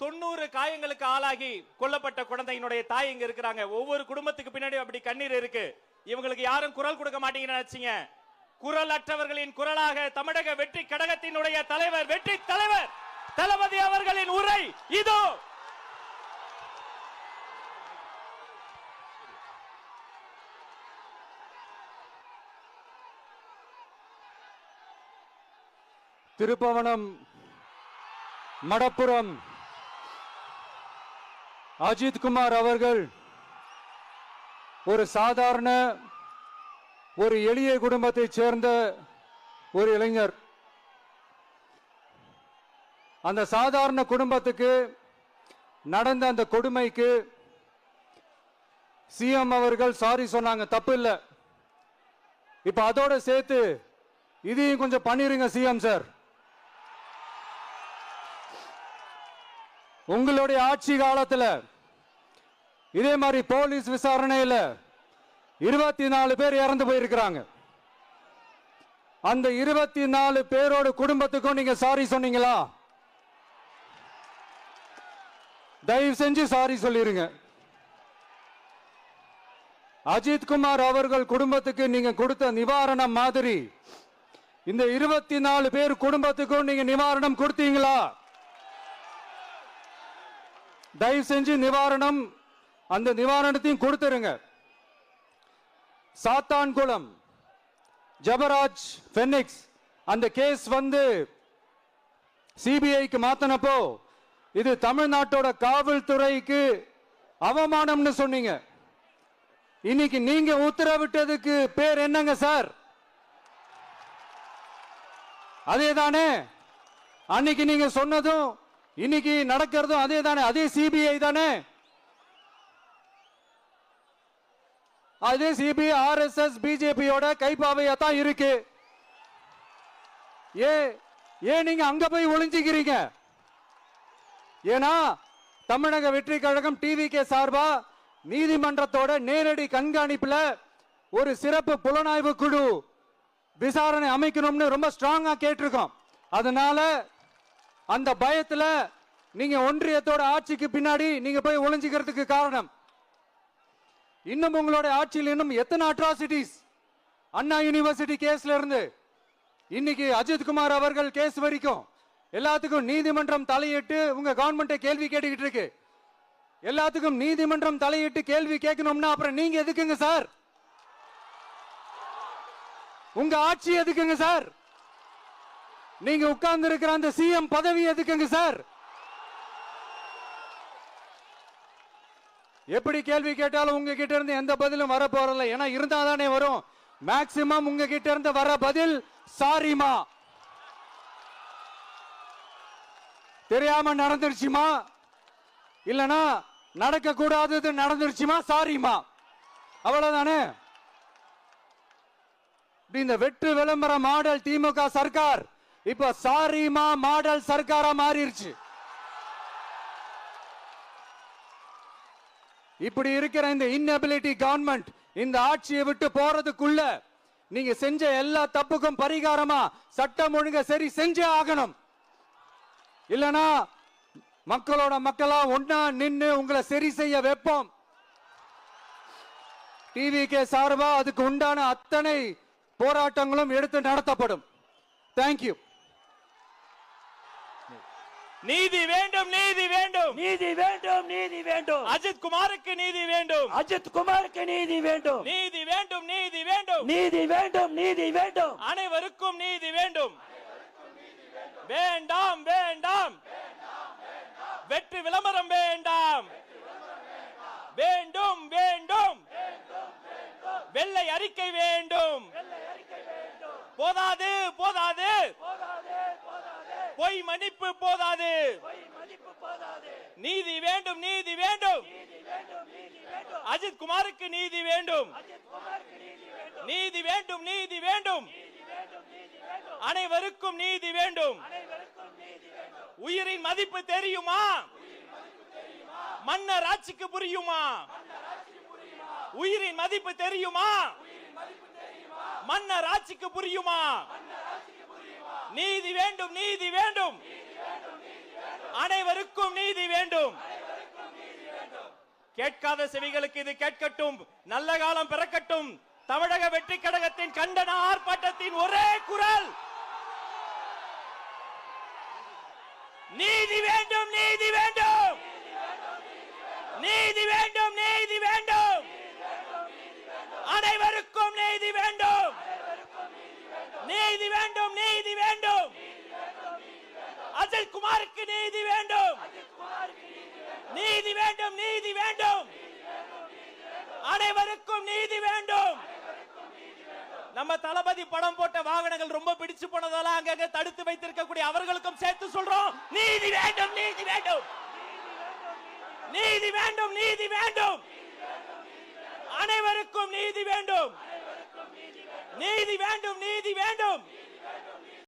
90 காயங்களுக்கு ஆளாகி கொல்லப்பட்ட குழந்தையினுடைய தாய் இங்க இருக்கிறாங்க. ஒவ்வொரு குடும்பத்துக்கு பின்னாடி அப்படி கண்ணீர் இருக்கு. இவங்களுக்கு யாரும் குரல் கொடுக்க மாட்டீங்கன்னு நினைச்சீங்க. குரல் அற்றவர்களின் குரலாக தமிழக வெற்றி கழகத்தினுடைய தலைவர், வெற்றி தலைவர் தளபதி அவர்களின் உரை இதோ. திருப்பவனம் மடப்புறம் அஜித் குமார் அவர்கள் ஒரு சாதாரண ஒரு எளிய குடும்பத்தைச் சேர்ந்த ஒரு இளைஞர். அந்த சாதாரண குடும்பத்துக்கு நடந்த அந்த கொடுமைக்கு சிஎம் அவர்கள் சாரி சொன்னாங்க, தப்பு இல்லை. இப்ப அதோட சேர்த்து இதையும் கொஞ்சம் பண்ணிருங்க சிஎம் சார். உங்களுடைய ஆட்சி காலத்தில் இதே மாதிரி போலீஸ் விசாரணையில் 24 பேர் இறந்து போயிருக்கிறாங்க. அந்த 24 பேரோட குடும்பத்துக்கும் நீங்க சாரி சொன்னீங்களா? தயவு செஞ்சு சாரி சொல்லிருங்க. அஜித் குமார் அவர்கள் குடும்பத்துக்கு நீங்க கொடுத்த நிவாரணம் மாதிரி இந்த 24 பேர் குடும்பத்துக்கும் நீங்க நிவாரணம் கொடுத்தீங்களா? தயவு செஞ்சு நிவாரணம், அந்த நிவாரணத்தையும் கொடுத்துருங்க. சாத்தான்குளம் ஜபராஜ் பெனிக்ஸ் அந்த கேஸ் வந்து சிபிஐக்கு மாத்தினப்போ இது தமிழ்நாட்டோட காவல்துறைக்கு அவமானம்னு சொன்னீங்க. இன்னைக்கு நீங்க உத்தரவிட்டதுக்கு பேர் என்னங்க சார்? அதேதானே அன்னைக்கு நீங்க சொன்னதும் இன்னைக்கு நடக்கிறதும் அதே தானே? அதே சிபிஐ தானே? அதே சிபிஐ ஆர்எஸ்எஸ் பிஜேபியோட கைப்பாவையா தான் இருக்கு. ஏன் நீங்க அங்க போய் ஒளிஞ்சிக்கிறீங்க? ஏன்னா தமிழக வெற்றி கழகம் டிவிகே சார்பா நீதிமன்றத்தோட நேரடி கண்காணிப்புல ஒரு சிறப்பு புலனாய்வு குழு விசாரணை அமைக்கணும்னு ரொம்ப ஸ்ட்ராங்கா கேட்டிருக்கோம். அதனால அந்த பயத்துல நீங்க ஒன்றியத்தோட ஆட்சிக்கு பின்னாடி நீங்க போய் ஒளிஞ்சிக்கிறதுக்கு காரணம். இன்னும் உங்களோட ஆட்சியில் இன்னும் எத்தனை அட்ராசிட்டிஸ், அண்ணா யூனிவர்சிட்டி கேஸ்ல இருந்து இன்னைக்கு அஜித் குமார் அவர்கள் கேஸ் வரைக்கும் எல்லாத்துக்கும் நீதிமன்றம் தலையிட்டு உங்க கவர்மெண்ட்டை கேள்வி கேட்டுக்கிட்டு இருக்கு. எல்லாத்துக்கும் நீதிமன்றம் தலையிட்டு கேள்வி கேட்கணும்னா அப்புறம் நீங்க எதுக்குங்க சார்? உங்க ஆட்சி எதுக்குங்க சார்? நீங்க உட்கார்ந்து இருக்கிற அந்த சிஎம் பதவி எதுக்குங்க சார்? எப்படி கேள்வி கேட்டாலும் உங்க கிட்ட இருந்து எந்த பதிலும் வர போறதில்லை. ஏன்னா இருந்தா தானே வரும். மேக்சிமம் உங்க கிட்ட இருந்து வர பதில் சாரிமா, தெரியாம நடந்துருச்சுமா, இல்லனா நடக்க கூடாதது நடந்துருச்சுமா, சாரிமா, அவ்வளவுதானே. இந்த வெற்று விளம்பர மாடல் திமுக சர்க்கார் இப்ப சாரிமா மாடல் சர்க்காரா மாறிடுச்சு. இப்படி இருக்கிற இந்த இன்எபிலிட்டி கவர்மெண்ட் இந்த ஆட்சியை விட்டு போறதுக்குள்ள நீங்க செஞ்ச எல்லா தப்புக்கும் பரிகாரமா சட்டம் ஒழுங்க சரி செஞ்சே ஆகணும். இல்லனா மக்களோட மக்களா ஒன்னா நின்னு உங்களை சரி செய்ய வைப்போம். டிவிகே சார்பா அதுக்கு உண்டான அத்தனை போராட்டங்களும் எடுத்து நடத்தப்படும். தேங்க்யூ. நீதி வேண்டும், நீதி வேண்டும், நீதி வேண்டும், நீதி வேண்டும். அஜித் குமாருக்கு நீதி வேண்டும், அஜித் குமாருக்கு நீதி வேண்டும், நீதி வேண்டும், நீதி வேண்டும், நீதி வேண்டும், நீதி வேண்டும். அனைவருக்கும் நீதி வேண்டும். வேண்டாம் வேண்டாம், வெற்றி விளம்பரம் வேண்டாம். வேண்டும் வேண்டும், வெள்ளை அறிக்கை வேண்டும். போதாது போதாது, பொய் மன்னிப்பு போதாது. நீதி வேண்டும், நீதி வேண்டும். அஜித் குமாருக்கு நீதி வேண்டும், நீதி வேண்டும், நீதி வேண்டும். அனைவருக்கும் நீதி வேண்டும். உயிரின் மதிப்பு தெரியுமா? மன்னர் ஆட்சிக்கு புரியுமா? உயிரின் மதிப்பு தெரியுமா? மன்னர் ஆட்சிக்கு புரியுமா? நீதி வேண்டும், நீதி வேண்டும். அனைவருக்கும் நீதி வேண்டும். கேட்காத செவிகளுக்கு இது கேட்கட்டும். நல்ல காலம் பிறக்கட்டும். தமிழக வெற்றி கழகத்தின் கண்டன ஆர்ப்பாட்டத்தின் ஒரே குரல் நீதி வேண்டும், நீதி வேண்டும், நீதி வேண்டும், நீதி வேண்டும், அனைவருக்கும் நீதி வேண்டும், நீதி வேண்டும், நீதி வேண்டும், அஜய் குமாருக்கு நீதி வேண்டும், நீதி வேண்டும், நீதி வேண்டும், அனைவருக்கும் நீதி வேண்டும். நம்ம தளபதி படம் போட்ட வாகனங்கள் ரொம்ப பிடிச்சு போனதால அங்கங்க தடுத்து வைத்திருக்கக்கூடிய அவர்களுக்கும் சேர்த்து சொல்றோம் நீதி வேண்டும், நீதி வேண்டும், நீதி வேண்டும், நீதி வேண்டும், அனைவருக்கும் நீதி வேண்டும், நீதி வேண்டும், நீதி வேண்டும்,